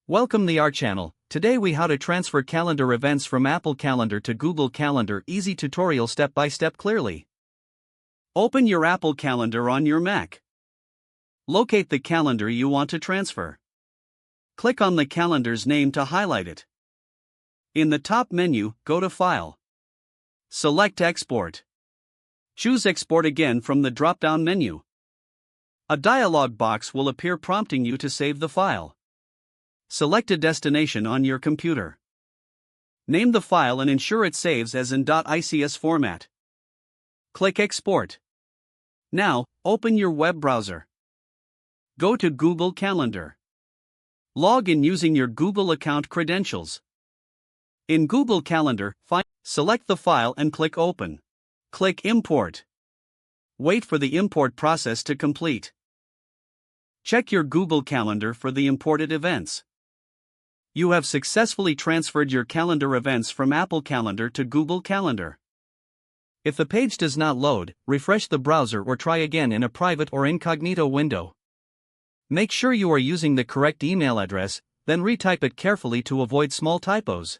Welcome to our channel. Today we how to transfer calendar events from Apple Calendar to Google Calendar. Easy tutorial step by step clearly. Open your Apple Calendar on your Mac. Locate the calendar you want to transfer. Click on the calendar's name to highlight it. In the top menu, go to File. Select Export. Choose Export again from the drop-down menu. A dialog box will appear prompting you to save the file. Select a destination on your computer. Name the file and ensure it saves as in .ics format. Click Export. Now, open your web browser. Go to Google Calendar. Log in using your Google account credentials. In Google Calendar, select the file and click Open. Click Import. Wait for the import process to complete. Check your Google Calendar for the imported events. You have successfully transferred your calendar events from Apple Calendar to Google Calendar. If the page does not load, refresh the browser or try again in a private or incognito window. Make sure you are using the correct email address, then retype it carefully to avoid small typos.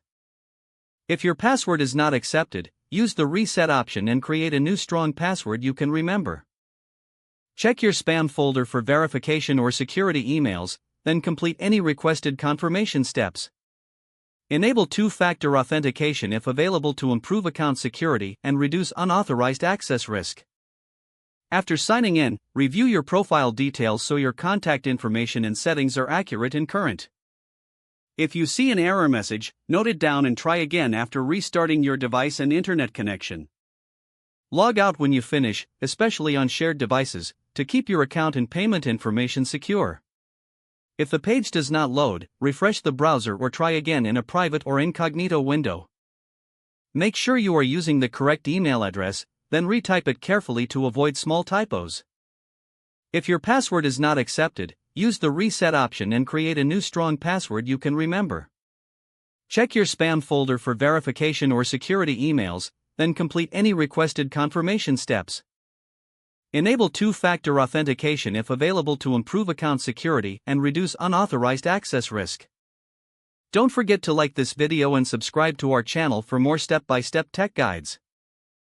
If your password is not accepted, use the reset option and create a new strong password you can remember. Check your spam folder for verification or security emails, then complete any requested confirmation steps. Enable two-factor authentication if available to improve account security and reduce unauthorized access risk. After signing in, review your profile details so your contact information and settings are accurate and current. If you see an error message, note it down and try again after restarting your device and internet connection. Log out when you finish, especially on shared devices, to keep your account and payment information secure. If the page does not load, refresh the browser or try again in a private or incognito window. Make sure you are using the correct email address, then retype it carefully to avoid small typos. If your password is not accepted, use the reset option and create a new strong password you can remember. Check your spam folder for verification or security emails, then complete any requested confirmation steps. Enable two-factor authentication if available to improve account security and reduce unauthorized access risk. Don't forget to like this video and subscribe to our channel for more step-by-step tech guides.